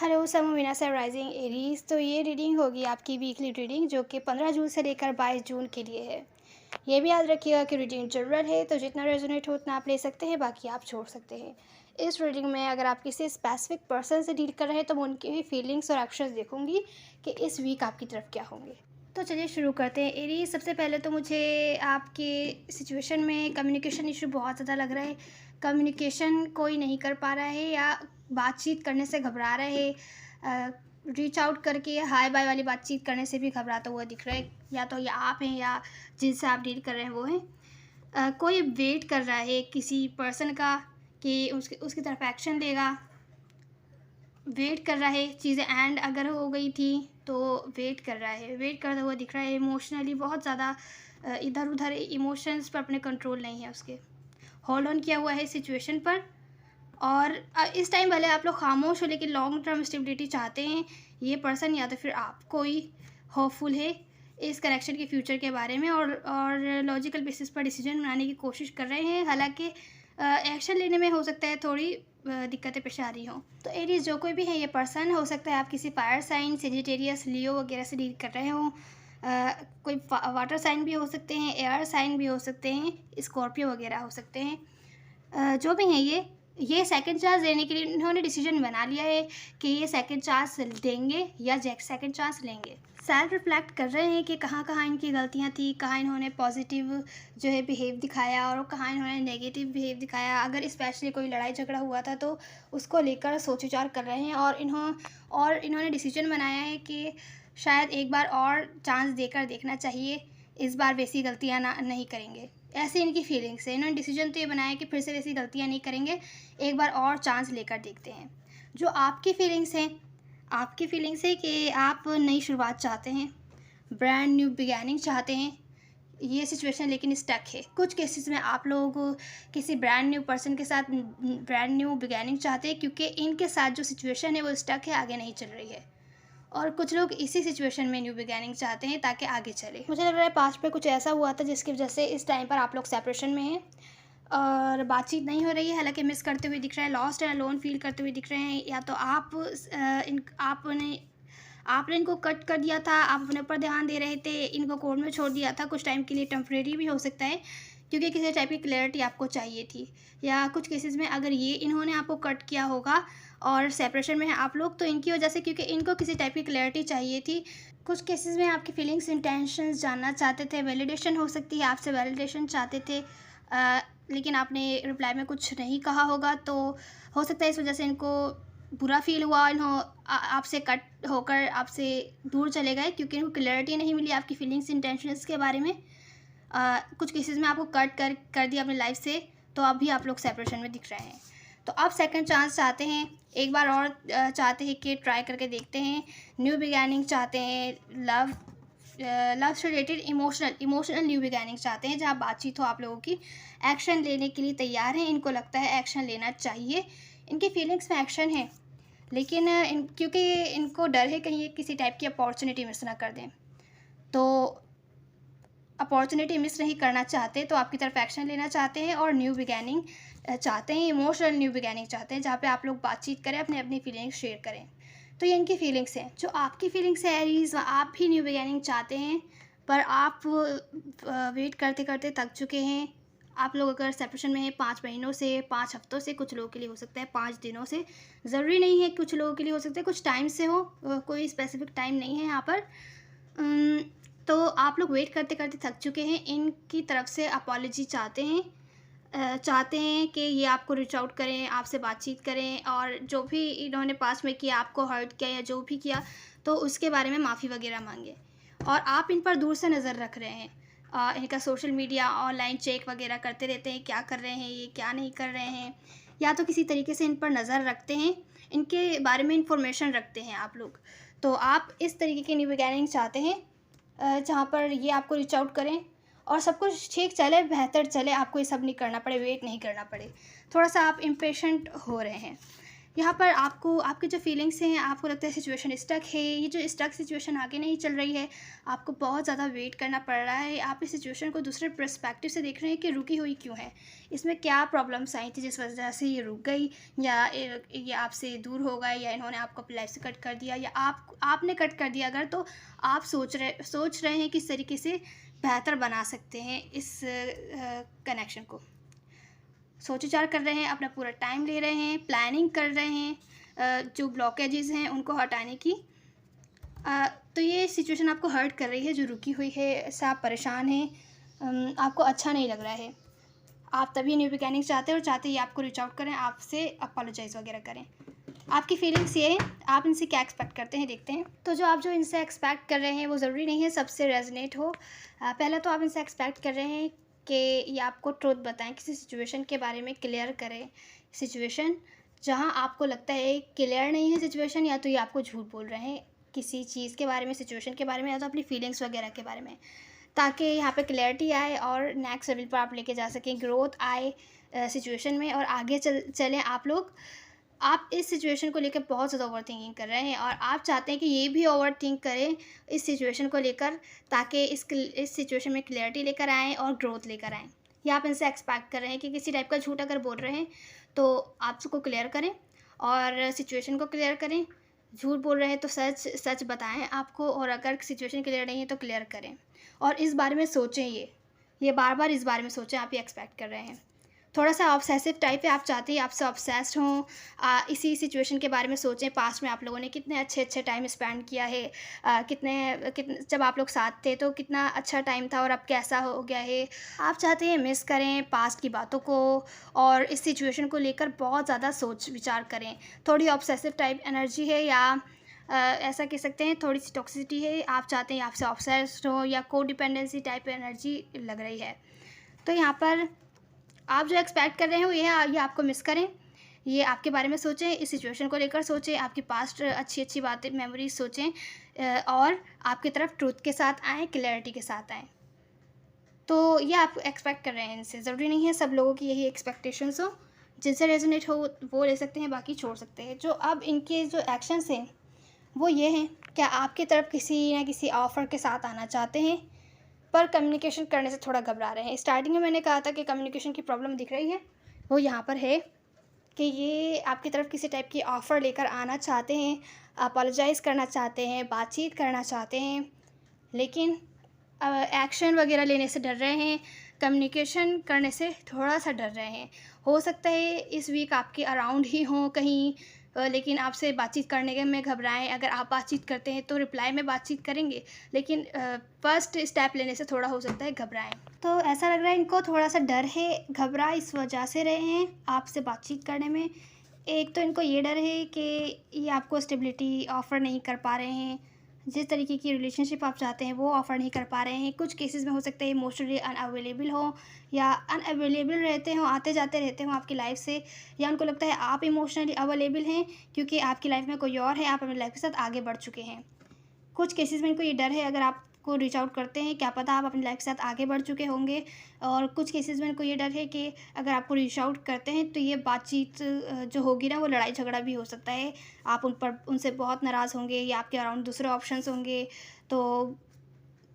Hello समूवीना से rising Aries. तो ये रीडिंग होगी आपकी वीकली रीडिंग जो कि 15 जून से लेकर 22 जून के लिए है। ये भी याद रखिएगा कि रीडिंग जनरल है, तो जितना रेजोनेट हो उतना आप ले सकते हैं, बाकी आप छोड़ सकते हैं। इस रीडिंग में अगर आप किसी स्पेसिफिक पर्सन से डील कर रहे हैं तो मैं उनकी फीलिंग्स और एक्शंस देखूंगी कि इस वीक आपकी तरफ क्या होंगे। तो चलिए शुरू करते हैं। एरीज, सबसे पहले तो मुझे आपके सिचुएशन में कम्युनिकेशन इशू बहुत ज़्यादा लग रहा है। कम्युनिकेशन कोई नहीं कर पा रहा है या बातचीत करने से घबरा रहे हैं। रीच आउट करके हाय बाय वाली बातचीत करने से भी घबराता हुआ दिख रहा है। या तो या आप हैं या जिनसे आप डील कर रहे हैं वो हैं। कोई वेट कर रहा है किसी पर्सन का कि उसकी तरफ एक्शन लेगा। वेट कर रहा है चीज़ें एंड अगर हो गई थी तो वेट कर रहा है, वेट करता हुआ दिख रहा है। इमोशनली बहुत ज़्यादा इधर उधर इमोशंस पर अपने कंट्रोल नहीं है उसके। होल्ड ऑन किया हुआ है सिचुएशन पर। और इस टाइम भले आप लोग खामोश हो लेकिन लॉन्ग टर्म स्टेबिलिटी चाहते हैं। ये पर्सन या तो फिर आप कोई होपफुल है इस कनेक्शन के फ्यूचर के बारे में और लॉजिकल बेसिस पर डिसीजन बनाने की कोशिश कर रहे हैं। हालांकि एक्शन लेने में हो सकता है थोड़ी दिक्कतें पेश आ रही हों। तो एरीज, जो कोई भी है ये पर्सन, हो सकता है आप किसी फायर साइन, सेजिटेरियस, लियो वगैरह से डील कर रहे हों। कोई वाटर साइन भी हो सकते हैं, एयर साइन भी हो सकते हैं, स्कॉर्पियो वगैरह हो सकते हैं। जो भी हैं ये सेकंड चांस देने के लिए इन्होंने डिसीजन बना लिया है कि ये सेकंड चांस देंगे या सेकंड चांस लेंगे। सेल्फ रिफ्लेक्ट कर रहे हैं कि कहाँ कहाँ इनकी गलतियाँ थी, कहाँ इन्होंने पॉजिटिव जो है बिहेव दिखाया और कहाँ इन्होंने नेगेटिव बिहेव दिखाया। अगर स्पेशली कोई लड़ाई झगड़ा हुआ था तो उसको लेकर सोच विचार कर रहे हैं और इन्होंने डिसीजन बनाया है कि शायद एक बार और चांस देकर देखना चाहिए, इस बार वैसी गलतियाँ नहीं करेंगे। ऐसे इनकी फीलिंग्स है। इन्होंने डिसीजन तो ये बनाया कि फिर से वैसी गलतियाँ नहीं करेंगे, एक बार और चांस लेकर देखते हैं। जो आपकी फीलिंग्स हैं, आपकी फीलिंग्स है कि आप नई शुरुआत चाहते हैं, ब्रांड न्यू बिगैनिंग चाहते हैं। ये सिचुएशन लेकिन स्टक है। कुछ केसेस में आप लोग किसी ब्रांड न्यू पर्सन के साथ ब्रांड न्यू बिगैनिंग चाहते हैं क्योंकि इनके साथ जो सिचुएशन है वो स्टक है, आगे नहीं चल रही है। और कुछ लोग इसी सिचुएशन में न्यू बिगैनिंग चाहते हैं ताकि आगे चले। मुझे लग रहा है पास्ट में कुछ ऐसा हुआ था जिसकी वजह से इस टाइम पर आप लोग सेपरेशन में हैं और बातचीत नहीं हो रही है। हालांकि मिस करते हुए दिख रहे हैं, लॉस्ट एंड अलोन फील करते हुए दिख रहे हैं। या तो आपने इनको कट कर दिया था, आप अपने ऊपर ध्यान दे रहे थे, इनको कोर्ट में छोड़ दिया था कुछ टाइम के लिए। टेम्परेरी भी हो सकता है क्योंकि किसी टाइप की क्लैरिटी आपको चाहिए थी। या कुछ केसेस में अगर ये इन्होंने आपको कट किया होगा और सेपरेशन में है आप लोग, तो इनकी वजह से, क्योंकि इनको किसी टाइप की क्लैरिटी चाहिए थी। कुछ केसेस में आपकी फीलिंग्स, इंटेंशंस जानना चाहते थे, वैलिडेशन हो सकती है, आपसे वैलिडेशन चाहते थे लेकिन आपने रिप्लाई में कुछ नहीं कहा होगा। तो हो सकता है इस वजह से इनको बुरा फील हुआ, आपसे कट होकर आपसे दूर चले गए क्योंकि इनको क्लैरिटी नहीं मिली आपकी फीलिंग्स, इंटेंशंस के बारे में। कुछ केसेस में आपको कट कर दिया अपनी लाइफ से, तो अब भी आप लोग सेपरेशन में दिख रहे हैं। तो आप सेकंड चांस चाहते हैं, एक बार और चाहते हैं कि ट्राई करके देखते हैं। न्यू बिगैनिंग चाहते हैं, लव से रिलेटेड इमोशनल न्यू बिगैनिंग चाहते हैं जहाँ बातचीत हो आप लोगों की। एक्शन लेने के लिए तैयार हैं, इनको लगता है एक्शन लेना चाहिए। इनकी फीलिंग्स में एक्शन है लेकिन क्योंकि इनको डर है कहीं ये किसी टाइप की अपॉर्चुनिटी मिस ना कर दें, तो अपॉर्चुनिटी मिस नहीं करना चाहते, तो आपकी तरफ एक्शन लेना चाहते हैं और न्यू बिगैनिंग चाहते हैं, इमोशनल न्यू बिगैनिंग चाहते हैं जहाँ पे आप लोग बातचीत करें, अपनी फीलिंग्स शेयर करें। तो ये इनकी फीलिंग्स हैं। जो आपकी फीलिंग्स है एरीज, आप भी न्यू बिगैनिंग चाहते हैं पर आप वेट करते करते थक चुके हैं। आप लोग अगर सेपरेशन में हैं 5 महीनों से, 5 हफ्तों से, कुछ लोगों के लिए हो सकता है 5 दिनों से, ज़रूरी नहीं है, कुछ लोगों के लिए हो सकता है कुछ टाइम से हो, कोई स्पेसिफिक टाइम नहीं है यहाँ पर। तो आप लोग वेट करते करते थक चुके हैं। इनकी तरफ से अपॉलॉजी चाहते हैं कि ये आपको रीच आउट करें, आपसे बातचीत करें और जो भी इन्होंने पास में किया, आपको हर्ट किया या जो भी किया, तो उसके बारे में माफ़ी वगैरह मांगे। और आप इन पर दूर से नज़र रख रहे हैं। इनका सोशल मीडिया, ऑनलाइन चेक वगैरह करते रहते हैं, क्या कर रहे हैं ये, क्या नहीं कर रहे हैं, या तो किसी तरीके से इन पर नज़र रखते हैं, इनके बारे में इंफॉर्मेशन रखते हैं आप लोग। तो आप इस तरीके की न्यू बिगैनिंग चाहते हैं जहाँ पर ये आपको रीच आउट करें और सब कुछ ठीक चले, बेहतर चले, आपको ये सब नहीं करना पड़े, वेट नहीं करना पड़े। थोड़ा सा आप इम्पेशेंट हो रहे हैं। यहाँ पर आपको आपकी जो फीलिंग्स हैं, आपको लगता है सिचुएशन स्टक है, ये जो स्टक सिचुएशन आगे नहीं चल रही है, आपको बहुत ज़्यादा वेट करना पड़ रहा है। आप इस सिचुएशन को दूसरे पर्सपेक्टिव से देख रहे हैं कि रुकी हुई क्यों है, इसमें क्या प्रॉब्लम्स आई थी जिस वजह से ये रुक गई, या ये आपसे दूर हो गए, या इन्होंने आपको अपनी लाइफ से कट कर दिया, या आपने कट कर दिया। अगर तो आप सोच रहे हैं किस तरीके से बेहतर बना सकते हैं इस कनेक्शन को, सोच विचार कर रहे हैं, अपना पूरा टाइम ले रहे हैं, प्लानिंग कर रहे हैं, जो ब्लॉकेजेस हैं उनको हटाने की। तो ये सिचुएशन आपको हर्ट कर रही है, जो रुकी हुई है, इससे आप परेशान हैं, आपको अच्छा नहीं लग रहा है। आप तभी न्यू बिगिनिंग चाहते हैं और चाहते ही आपको रीच आउट करें, आपसे अपोलोजाइज़ वगैरह करें। आपकी फीलिंग्स ये हैं, आप इनसे क्या एक्सपेक्ट करते हैं, देखते हैं। तो जो इनसे एक्सपेक्ट कर रहे हैं वो ज़रूरी नहीं है सबसे रेजोनेट हो। पहला तो आप इनसे एक्सपेक्ट कर रहे हैं कि ये आपको ट्रुथ बताएं, किसी सिचुएशन के बारे में क्लियर करें। सिचुएशन जहाँ आपको लगता है क्लियर नहीं है सिचुएशन, या तो ये आपको झूठ बोल रहे हैं किसी चीज़ के बारे में, सिचुएशन के बारे में, या तो अपनी फीलिंग्स वगैरह के बारे में, ताकि यहाँ पे क्लैरिटी आए और नेक्स्ट लेवल पर आप लेके जा सकें, ग्रोथ आए सिचुएशन में, और आगे चलें आप लोग। आप इस सिचुएशन को लेकर बहुत ज़्यादा ओवर थिंकिंग कर रहे हैं, और आप चाहते हैं कि ये भी ओवर थिंक करें इस सिचुएशन को लेकर, ताकि इस सिचुएशन में क्लैरिटी लेकर आएँ और ग्रोथ लेकर आएँ। या आप इनसे एक्सपेक्ट कर रहे हैं कि किसी टाइप का झूठ अगर बोल रहे हैं तो आप उसको क्लियर करें और सिचुएशन को क्लियर करें। झूठ बोल रहे हैं तो सच बताएं आपको, और अगर सिचुएशन क्लियर नहीं है तो क्लियर करें, और इस बारे में सोचें। ये बार बार इस बारे में सोचें, आप ये एक्सपेक्ट कर रहे हैं। थोड़ा सा ऑब्सेसिव टाइप है, आप चाहते हैं आपसे ऑब्सेस्ड हों, इसी सिचुएशन के बारे में सोचें। पास्ट में आप लोगों ने कितने अच्छे टाइम स्पेंड किया है, कितने जब आप लोग साथ थे तो कितना अच्छा टाइम था, और अब कैसा हो गया है। आप चाहते हैं मिस करें पास्ट की बातों को, और इस सिचुएशन को लेकर बहुत ज़्यादा सोच विचार करें। थोड़ी ऑब्सेसिव टाइप एनर्जी है, या ऐसा कह सकते हैं थोड़ी सी टॉक्सिसिटी है। आप चाहते हैं आपसे ऑब्सेस्ड हो, या को डिपेंडेंसी टाइप एनर्जी लग रही है। तो यहाँ पर आप जो एक्सपेक्ट कर रहे हो ये आपको मिस करें, ये आपके बारे में सोचें, इस सिचुएशन को लेकर सोचें, आपकी पास्ट अच्छी बातें, मेमोरीज सोचें, और आपकी तरफ ट्रूथ के साथ आएँ, क्लैरिटी के साथ आएँ। तो ये आप एक्सपेक्ट कर रहे हैं इनसे। ज़रूरी नहीं है सब लोगों की यही एक्सपेक्टेशंस हो, जिनसे रेजोनेट हो वो ले सकते हैं, बाकी छोड़ सकते हैं। जो अब इनके जो एक्शंस हैं वो ये हैं, क्या आपकी तरफ किसी ना किसी ऑफ़र के साथ आना चाहते हैं, पर कम्युनिकेशन करने से थोड़ा घबरा रहे हैं। स्टार्टिंग में मैंने कहा था कि कम्युनिकेशन की प्रॉब्लम दिख रही है, वो यहाँ पर है कि ये आपकी तरफ किसी टाइप की ऑफ़र लेकर आना चाहते हैं, अपोलोजाइज़ करना चाहते हैं, बातचीत करना चाहते हैं, लेकिन एक्शन वगैरह लेने से डर रहे हैं, कम्युनिकेशन करने से थोड़ा-सा डर रहे हैं। हो सकता है इस वीक आपके अराउंड ही हों कहीं, लेकिन आपसे बातचीत करने के में घबराएँ। अगर आप बातचीत करते हैं तो रिप्लाई में बातचीत करेंगे, लेकिन फर्स्ट स्टेप लेने से थोड़ा हो सकता है घबराएँ। तो ऐसा लग रहा है इनको थोड़ा-सा डर है, घबरा इस वजह से रहे हैं आपसे बातचीत करने में। एक तो इनको ये डर है कि ये आपको स्टेबिलिटी ऑफ़र नहीं कर पा रहे हैं, जिस तरीके की रिलेशनशिप आप चाहते हैं वो ऑफ़र नहीं कर पा रहे हैं। कुछ केसेस में हो सकता है इमोशनली अनअवेलेबल हो, या अनअवेलेबल रहते हों, आते जाते रहते हों आपकी लाइफ से, या उनको लगता है आप इमोशनली अवेलेबल हैं क्योंकि आपकी लाइफ में कोई और है, आप अपनी लाइफ के साथ आगे बढ़ चुके हैं। कुछ केसेस में इनको ये डर है, अगर आपको रीच आउट करते हैं क्या पता आप अपनी लाइफ के साथ आगे बढ़ चुके होंगे, और कुछ केसेस में इनको ये डर है कि अगर आपको रीच आउट करते हैं तो ये बातचीत जो होगी ना वो लड़ाई झगड़ा भी हो सकता है, आप उनसे बहुत नाराज़ होंगे, या आपके अराउंड दूसरे ऑप्शंस होंगे, तो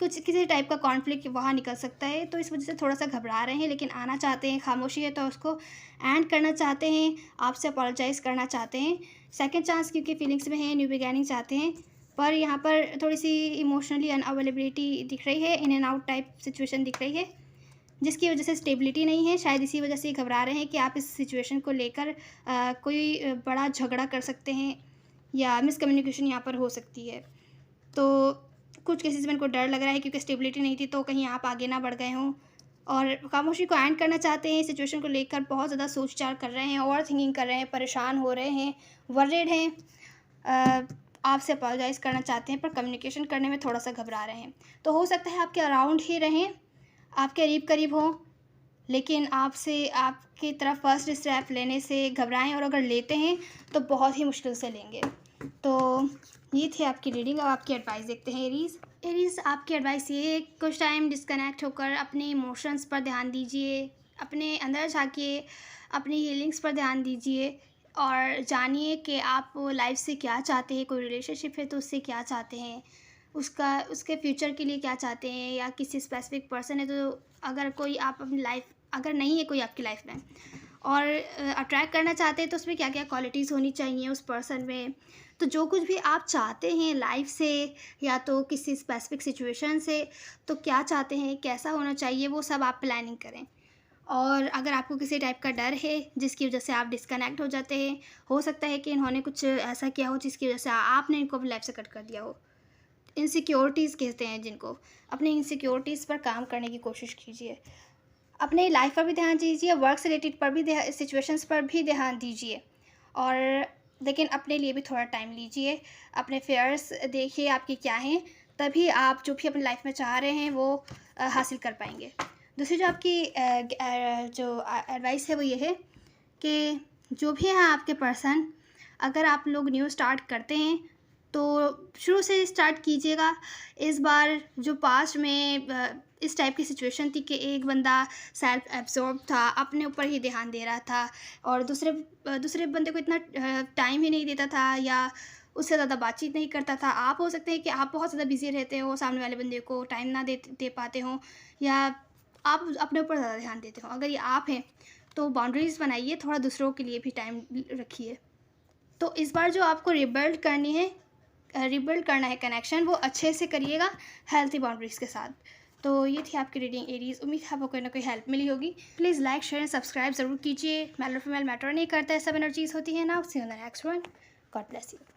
कुछ किसी टाइप का कॉन्फ्लिक्ट वहाँ निकल सकता है। तो इस वजह से थोड़ा-सा घबरा रहे हैं, लेकिन आना चाहते हैं। खामोशी है तो उसको एंड करना चाहते हैं, आपसे अपोलोजाइज़ करना चाहते हैं। सेकंड चांस क्योंकि फीलिंग्स में हैं, न्यू बिगिनिंग चाहते हैं, पर यहाँ पर थोड़ी-सी इमोशनली अनअवेलेबिलिटी दिख रही है, in and out type situation दिख रही है, जिसकी वजह से स्टेबिलिटी नहीं है। शायद इसी वजह से ये घबरा रहे हैं कि आप इस सिचुएशन को लेकर कोई बड़ा झगड़ा कर सकते हैं, या मिसकम्युनिकेशन यहाँ पर हो सकती है। तो कुछ केसेस में इनको डर लग रहा है क्योंकि स्टेबिलिटी नहीं थी, तो कहीं आप आगे ना बढ़ गए हों, और खामोशी को एंड करना चाहते हैं। सिचुएशन को लेकर बहुत ज़्यादा सोच विचार कर रहे हैं, ओवर थिंकिंग कर रहे हैं, परेशान हो रहे हैं, वर्रिड हैं, आपसे अपोलोजाइज़ करना चाहते हैं, पर कम्युनिकेशन करने में थोड़ा-सा घबरा रहे हैं। तो हो सकता है आपके अराउंड ही रहें, आपके करीब-करीब हों, लेकिन आपकी तरफ फर्स्ट स्टेप लेने से घबराएं, और अगर लेते हैं तो बहुत ही मुश्किल से लेंगे। तो ये थी आपकी रीडिंग। अब आपकी एडवाइस देखते हैं एरीज़। आपकी एडवाइस ये है, कुछ टाइम डिस्कनेक्ट होकर अपने इमोशंस पर ध्यान दीजिए, अपने अंदर झाँकिए, अपनी हीलिंग्स पर ध्यान दीजिए। और जानिए कि आप लाइफ से क्या चाहते हैं। कोई रिलेशनशिप है तो उससे क्या चाहते हैं, उसका उसके फ्यूचर के लिए क्या चाहते हैं, या किसी स्पेसिफिक पर्सन है तो अगर कोई आप अपनी लाइफ अगर नहीं है कोई आपकी लाइफ में और अट्रैक्ट करना चाहते हैं तो उसमें क्या क्या क्वालिटीज़ होनी चाहिए उस पर्सन में। तो जो कुछ भी आप चाहते हैं लाइफ से या तो किसी स्पेसिफिक सिचुएशन से, तो क्या चाहते हैं, कैसा होना चाहिए, वो सब आप प्लानिंग करें। और अगर आपको किसी टाइप का डर है जिसकी वजह से आप डिस्कनेक्ट हो जाते हैं, हो सकता है कि इन्होंने कुछ ऐसा किया हो जिसकी वजह से आपने इनको अपनी लाइफ से कट कर दिया हो। इनसिक्योरिटीज़ कहते हैं जिनको। अपनी इनसिक्योरिटीज़ पर काम करने की कोशिश कीजिए। अपनी लाइफ पर भी ध्यान दीजिए, वर्क से रिलेटेड पर भी सिचुएशंस पर भी ध्यान दीजिए। और लेकिन अपने लिए भी थोड़ा टाइम लीजिए। अपने फेयर्स देखिए आपके क्या हैं, तभी आप जो भी अपनी लाइफ में चाह रहे हैं वो हासिल कर पाएँगे। दूसरी जो आपकी जो एडवाइस है वो ये है कि जो भी हैं आपके पर्सन, अगर आप लोग न्यू स्टार्ट करते हैं तो शुरू से स्टार्ट कीजिएगा। इस बार जो पास्ट में इस टाइप की सिचुएशन थी कि एक बंदा सेल्फ एब्जॉर्ब था, अपने ऊपर ही ध्यान दे रहा था और दूसरे बंदे को इतना टाइम ही नहीं देता था या उससे ज़्यादा बातचीत नहीं करता था। आप हो सकते हैं कि आप बहुत ज़्यादा बिज़ी रहते हो, सामने वाले बंदे को टाइम ना दे पाते हों, या आप अपने ऊपर ज़्यादा ध्यान देते हो। अगर ये आप हैं तो बाउंड्रीज़ बनाइए, थोड़ा दूसरों के लिए भी टाइम रखिए। तो इस बार जो आपको रिबिल्ड करना है कनेक्शन, वो अच्छे से करिएगा हेल्थी बाउंड्रीज़ के साथ। तो ये थी आपकी रीडिंग एरीज़। उम्मीद है आपको कोई ना कोई हेल्प मिली होगी। Please like share and subscribe ज़रूर कीजिए। मेल और फीमेल मैटर नहीं करता है, सब एनर्जीज़ होती है ना। See you in the next one. God bless you.